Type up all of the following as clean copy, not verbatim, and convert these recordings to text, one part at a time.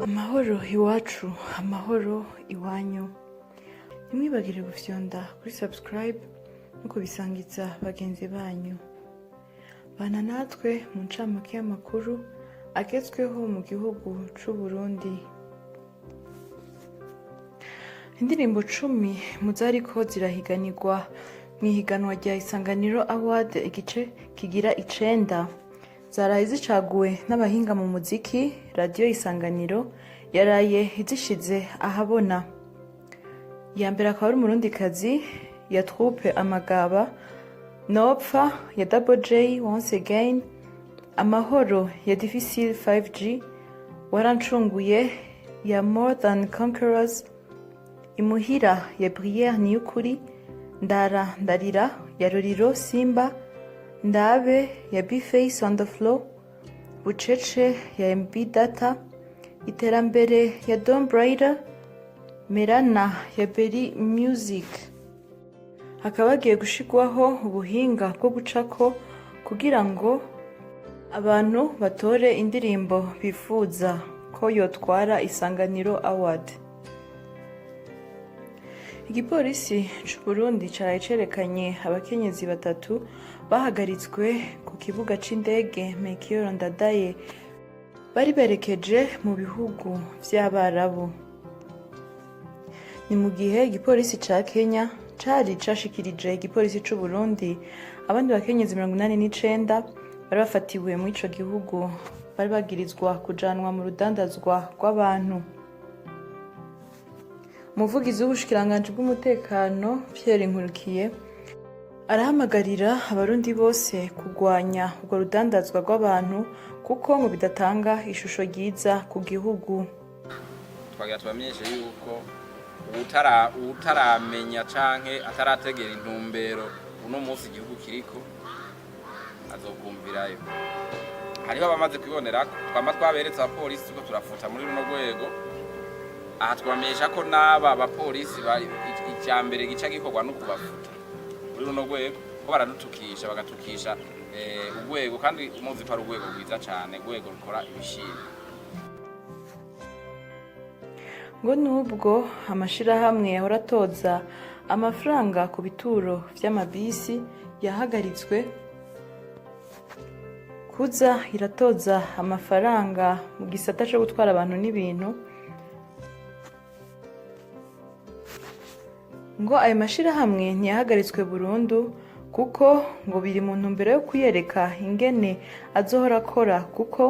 Amahoro iwacu, amahoro iwanyu. Ntimwibagire gufyonda kuri subscribe no kubisangiza bagenzi banyu. Bana natwe mu ncamake y'amakuru agezweho mu gihugu c'u Burundi. Indirimbo 10 muzariko zirahiganirwa mwihiganwa rya Isanganiro Award igice kigira 9. Zaraye zicaguwe n'abahinga mu muziki. Radio Isanganiro yaraye izishize ahabona. Ya mbere akaba ari umurundikazi ya troupe Amagaba, Nopfa ya Double J Once Again, Amahoro ya Difficile 5G, Warancunguye ya More Than Conquerors, Imuhira ya Brière Niyukuri, Ndara Ndarira ya Roriro Simba, Ndabe ya B-Face on the Floor, Bucece ya MB Data, Iterambere ya Don Brighter, Merana ya Berry Music. Hakaba hagiye gushigwaho ubuhinga bwo gucako kugira ngo abantu batore indirimbo bifuza ko yotwara Isanganiro Award. Igipolisi c'u Burundi caraye cerekanye abakenyezi 3 bahagaritswe ku kibuga c'indege Melchior Ndadaye bari berekeje mu bihugu vy'Abarabu. Ni mu gihe igipolisi ca Kenya cari cashikirije igipolisi c'u Burundi abandi bakenyezi 89 bari bafatiwe mu ico gihugu bari bagirizwa kujanwa mu rudandazwa rw'abantu. Umuvugizi w'ubushikiranganji bw'umutekano Pierre Nkurikiye arahamagarira abarundi bose kugwanya urwo rudandazwa rw'abantu kuko ngo bidatanga ishusho ryiza ku gihugu. Twagira tubamenyeshe yuko utaramenya canke atarategera intumbero uno munsi igihugu kiriko azokumvirayo. Hariho abamaze kwibonera twama twaberetse abapolisi ko turafuta muri runo rwego. Aha twamenyesha ko n'aba abapolisi bari icyambere gica gikorwa no kubafuta muri runo rwego ko baradutukisha bagatukisha urwego kandi muzi ko ari urwego rwiza cyane urwego rukora ibishimwe. Ngo nubwo amashirahamwe yahora atoza amafaranga ku bituro vy'amabisi yahagaritswe, kuza iratoza amafaranga mu gisata cyo gutwara abantu n'ibintu, ngo ayo mashirahamwe ntiyahagaritswe burundu kuko ngo biri mu ntumbero yo kuyereka ingene azohora akora kuko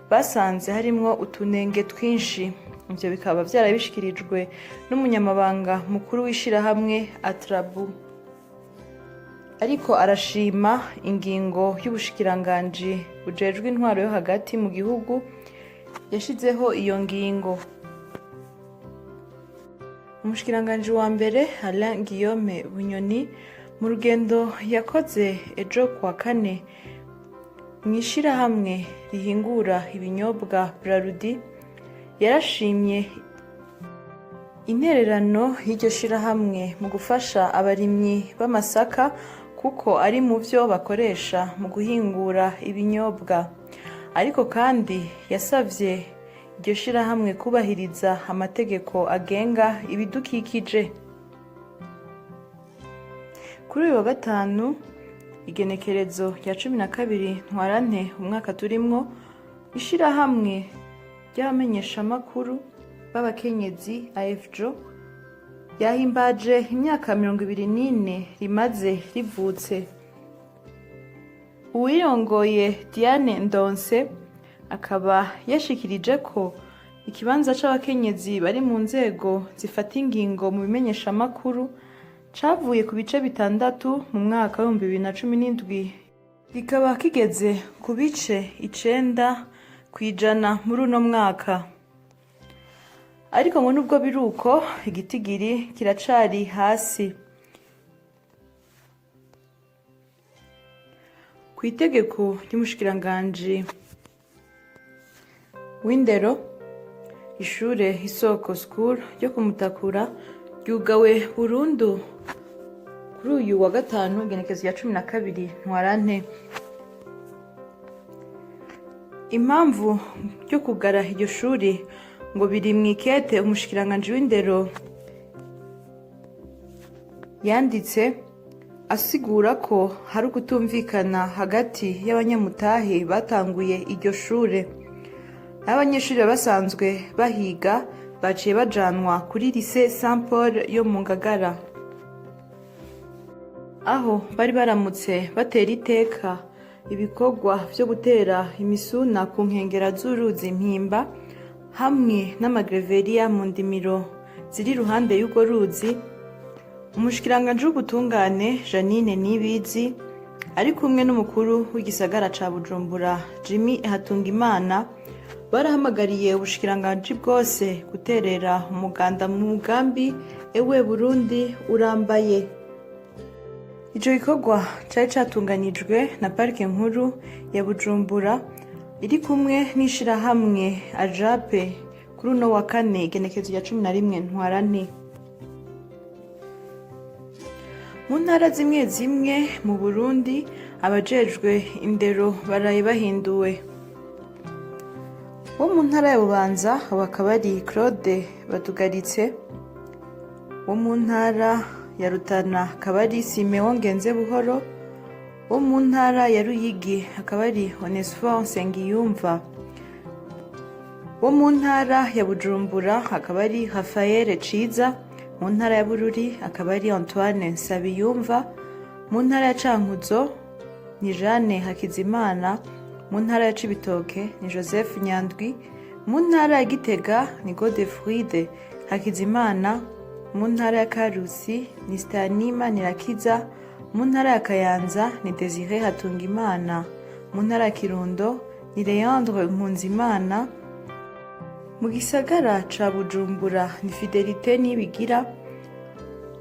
basanze harimwo utunenge twinshi. Ivyo bikaba vyarabishikirijwe n'umunyamabanga mukuru w'ishirahamwe Atrabu. Ariko arashima ingingo y'ubushikiranganji bujejwe intwaro yo hagati mu gihugu yashizeho iyo ngingo. Umushikiranganji wa mbere Alain Guillaume Bunyoni mu rugendo yakoze ejo kwa kane mw'ishirahamwe rihingura ibinyobwa Braludi yarashimye intererano y'iryo shirahamwe mu gufasha abarimyi b'amasaka kuko ari mu vyo bakoresha mu guhingura ibinyobwa. Ariko kandi yasavye iryo shirahamwe kubahiriza amategeko agenga ibidukikije. Kuri uyu wa gatanu igenekerezo rya 12 Ntwarante umwaka turimwo, ishirahamwe ry'abamenyeshamakuru b'abakenyezi AFJO yahimbaje imyaka 24 rimaze rivutse. Uwirongoye Diane Ndonse akaba yashikirije ko ikibanza c'abakenyezi bari mu nzego zifata ingingo mu bimenyeshamakuru cavuye ku bice 6 mu mwaka wa 2017 kikaba kigeze ku bice 9% muri uno mwaka. Ariko ngo nubwo biruko igitigiri kiracari hasi. Ku itegeko ry'umushikiranganji w'indero, ishure Isoko School ryo kumutakura ryugawe burundu kuri uyu wa gatanu igenekerezo ya 12 Ntwarante. Impamvu ryo kugara iryo shuri ngo biri mw'ikete umushikiranganji w'indero yanditse asigura ko hari ukutumvikana hagati y'abanyamutahe batanguye iryo shure n'abanyeshuri basanzwe bahiga baciye bajanwa kuri lycée Saint Paul yo mu Ngagara, aho bari baramutse batera iteka ibikorwa vyo gutera imisuna ku nkengera z'uruzi Mpimba hamwe n'amagreveriya mu ndimiro ziri iruhande y'urwo ruzi. Umushikiranganji w'ubutungane Jeannine Niyibizi ari kumwe n'umukuru w'igisagara ca Bujumbura Jimmy Hatungimana barahamagariye ubushikiranganji bwose guterera umuganda mu mugambi Ewe Burundi urambaye. Ico gikorwa cari catunganijwe na parike nkuru ya Bujumbura iri kumwe n'ishirahamwe Ajape kuri uno wa kane igenekezo rya 11 Ntwarante. Mu ntara zimwe zimwe mu Burundi abajejwe indero baraye bahinduwe. Wo mu ntara ya Bubanza bakaba ari Claude Batugaritse, wo mu ntara ya Rutana akaba ari Simeon Ngenzebuhoro, wo mu ntara ya Ruyigi akaba ari Onesphore Nsengiyumva, wo mu ntara ya Bujumbura akaba ari Raphael Ciza, mu ntara ya Bururi akaba ari Antoine Nsabiyumva, mu ntara ya Cankuzo ni Jeanne Hakizimana, mu ntara ya Cibitoke ni Joseph Nyandwi, mu ntara ya Gitega ni Godefride Hakizimana, mu ntara ya Karusi ni Stanima Nirakiza, mu ntara ya Kayanza ni Desire Hatungimana, mu ntara ya Kirundo ni Leandre Mpunzimana, mu gisagara ca Bujumbura ni Fidelite Nibigira,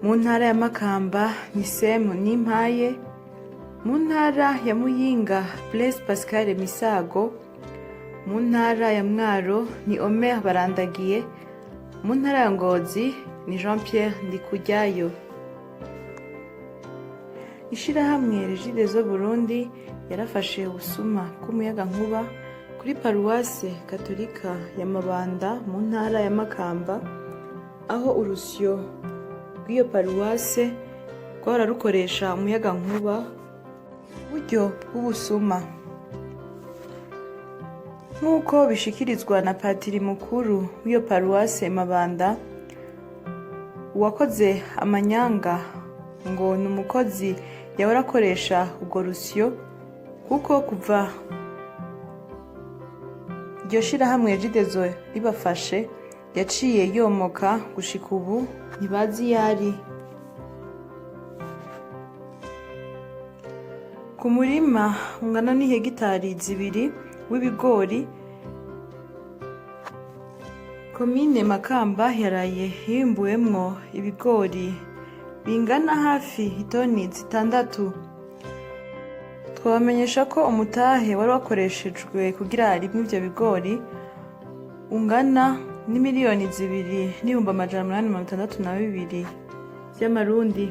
mu ntara ya Makamba ni Semu Nimpaye, mu ntara ya Muyinga Blaise Pascal Misago, mu ntara ya Mwaro ni Omer Barandagiye, mu ntara ya Ngozi ni Jean Pierre Ndikujyayo. Ishirahamwe Regideso Burundi yarafashe ubusuma bw'umuyagankuba kuri paruwase katolika ya Mabanda mu ntara ya Makamba, aho urusyo rw'iyo paruwase rwahora rukoresha umuyagankuba buryo bw'ubusuma. Nk'uko bishikirizwa na patiri mukuru w'iyo paruwase Mabanda, uwakoze amanyanga ngo ni umukozi yahora akoresha urwo rusyo, kuko kuva iryo shirahamwe Regideso ribafashe yaciye yomoka gushika ubu ntibazi yari. Ku murima ungana n'ihegitari 2 w'ibigori komine Makamba yaraye yimbuwemwo ibigori bingana hafi itoni 6. Twabamenyesha ko umutahe wari wakoreshejwe kugira harimwe ivyo bigori ungana n'imiliyoni 2,862 vy'amarundi.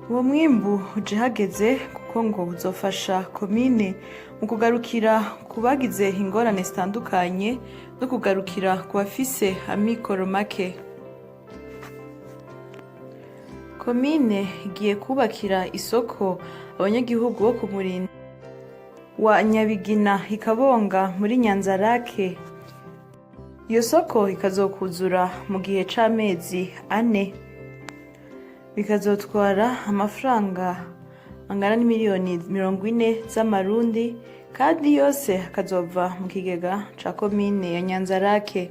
Uwo mwimbu uje hageze kuko ngo uzofasha komine mu kugarukira ku bagize ingorane zitandukanye no kugarukira ku bafise amikoro make. Komine igiye kubakira isoko abanyagihugu bo ku murinda wa Nyabigina Ikabonga muri Nyanzarake. Iyo soko ikazokuzura mu gihe c'amezi 4, bikazotwara amafaranga angana n'imiliyoni 40 z'amarundi, kandi yose akazova mu kigega ca komine ya Nyanzarake.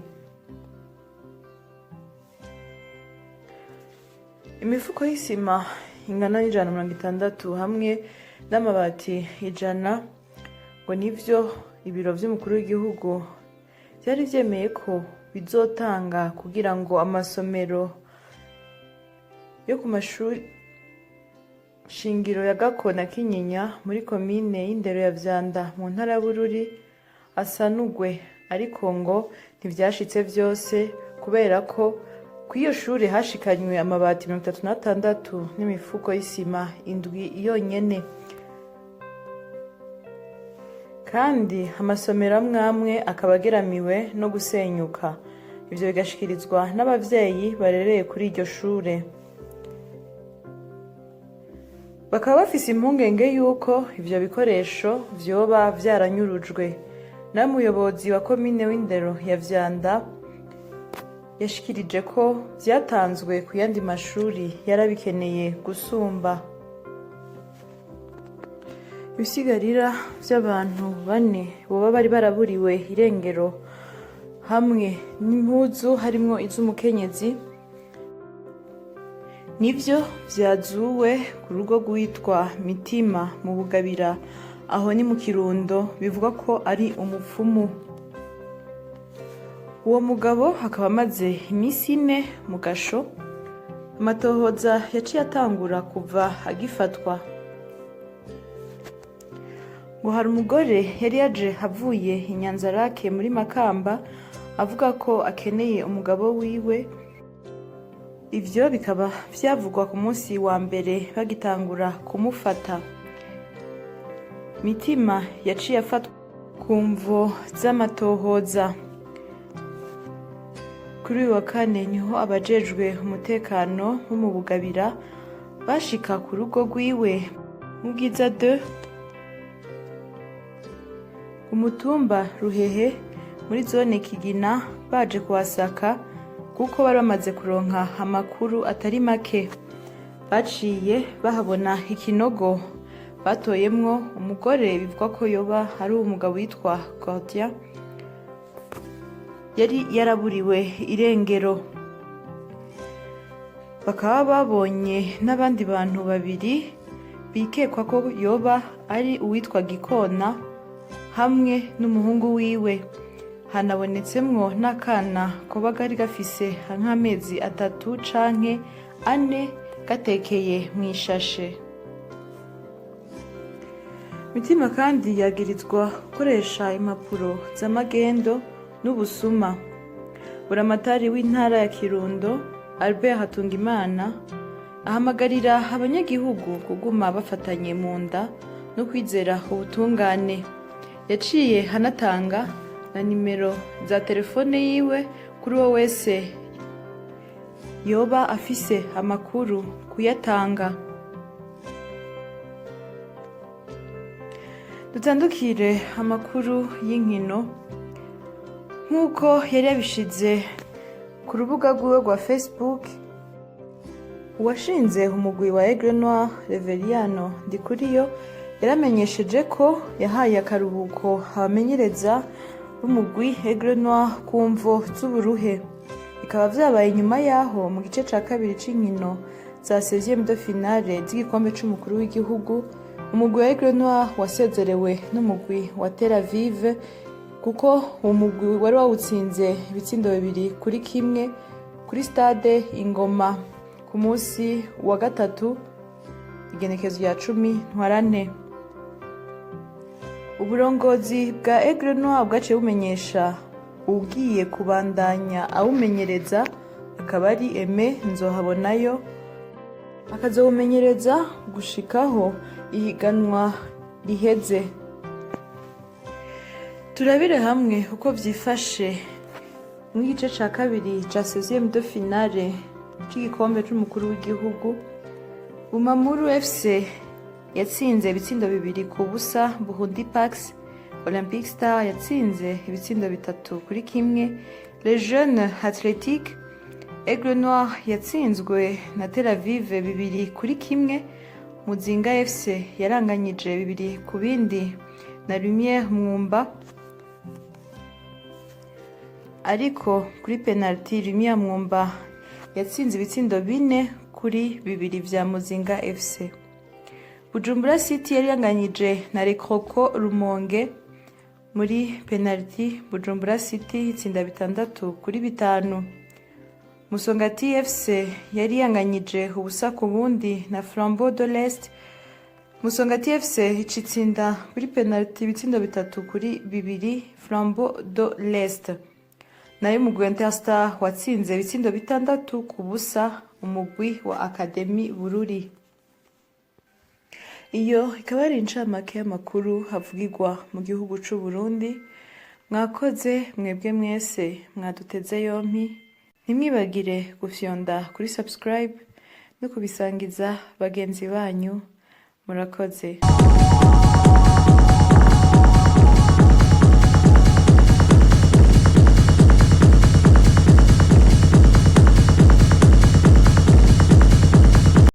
Imifuko y'isima ingana n'160 hamwe n'amabati 100 ngo nivyo ibiro vy'umukuru w'igihugu vyari vyemeye ko bizotanga kugira ngo amasomero yo ku mashuri shingiro ya Gako na Kinyinya muri komine y'indero ya Vyanda mu ntara ya Bururi asanugwe, ariko ngo ntivyashitse vyose kubera ko kw'iyo shure hashikanywe amabati 36 n'imifuko y'isima 7 yonyene. kandi amasomero amwe amwe akaba ageramiwe no gusenyuka. Ivyo bigashikirizwa n'abavyeyi barereye kuri iryo shure. Bakaba bafise impungenge yuko ivyo bikoresho vyoba vyaranyurujwe. Nawe umuyobozi wa komine w'indero ya Vyanda yashikirije ko vyatanzwe ku yandi mashuri yarabikeneye gusumba. Ibisigarira vy'abantu 4 boba bari baraburiwe irengero hamwe n'impuzu harimwo iz'umukenyezi nivyo vyazuwe ku rugo rwitwa Mitima mu Bugabira, aho ni mu Kirundo, bivugwa ko ari umupfumu. Uwo mugabo akaba amaze imisi 4 mu gasho. Amatohoza yaciye atangura kuva agifatwa. Ngo hari umugore yari yaje avuye i Nyanzarake muri Makamba avuga ko akeneye umugabo wiwe. Ivyo bikaba vyavugwa ku munsi wa mbere bagitangura kumufata. Mitima yaciye afatwa ku mvo z'amatohoza. Kuri uyu wa kane niho abajejwe umutekano bo mu Bugabira bashika ku rugo rwiwe mu Bwiza 2 umutumba Ruhehe muri zone Kigina, baje kuhasaka kuko bari bamaze kuronka amakuru atari make. Baciye bahabona ikinogo batoyemwo umugore bivugwa ko yoba ari umugabo witwa Gordia yari yaraburiwe irengero. Bakaba babonye n'abandi bantu 2 bikekwa ko yoba ari uwitwa Gikona hamwe n'umuhungu wiwe. Hanabonetsemwo n'akana koba gari gafise nk'amezi 3 canke 4 gatekeye mw'ishashe. Mitima kandi yagirizwa gukoresha impapuro z'amagendo n'ubusuma. Buramatari w'intara ya Kirundo Albert Hatungimana ahamagarira abanyagihugu kuguma bafatanye mu nda no kwizera ubutungane. Yaciye hanatanga na nimero za telefone yiwe kuri uwo wese yoba afise amakuru kuyatanga. Dutandukire amakuru y'inkino. Nk'uko yari yabishize ku rubuga rwiwe rwa Facebook, uwashinze umugwi wa Aigle Noir Reveriyano Ndikuriyo yaramenyesheje ko yahaye akaruhuko abamenyereza b'umugwi Aigle Noir ku mvo z'uburuhe. Bikaba vyabaye nyuma yaho mu gice ca kabiri c'inkino za 16e de finale z'igikombe c'umukuru w'igihugu, umugwi wa Aigle Noir wasezerewe n'umugwi wa Tel Aviv kuko uwo mugwi wari wawutsinze ibitsindo 2-1 kuri stade Ingoma ku munsi wa gatatu igenekezo rya 10 Ntwarante. Uburongozi bwa Aigle Noir bwaciye bumenyesha ugiye kubandanya awumenyereza akaba ari Aime Nzohabonayo, akazawumenyereza gushikaho ihiganwa riheze. Turabire hamwe uko vyifashe mu gice ca kabiri ca 16e de finale c'igikombe c'umukuru w'igihugu. Bumamuru FC yatsinze ibitsindo 2-0 Burundi Pax. Olympic Star yatsinze ibitsindo 3-1 Les Jeunes Athletic. Aigle Noir yatsinzwe na Tel Aviv 2-1. Muzinga FC yaranganyije 2-2 na Lumière Mwumba, ariko kuri penalty Lumière Mwumba yatsinze ibitsindo 4-2 vya Muzinga FC. Bujumbura City yari yanganyije na Rekroko Rumonge. Muri penalty Bujumbura City itsinda 6-5. Musongati FC yari yanganyije ubusa ku bundi na Flambeau de l'Est. Musongati FC icitsinda kuri penalty ibitsindo 3-2 Flambeau de l'Est. Nayo umugwi Interstar watsinze ibitsindo 6-0 umugwi wa Academy Bururi. Iyo ikaba ari incamake y'amakuru havugirwa mu gihugu c'u Burundi. Mwakoze mwebwe mwese mwaduteze yompi, ntimwibagire gufyonda kuri subscribe no kubisangiza bagenzi banyu. Murakoze.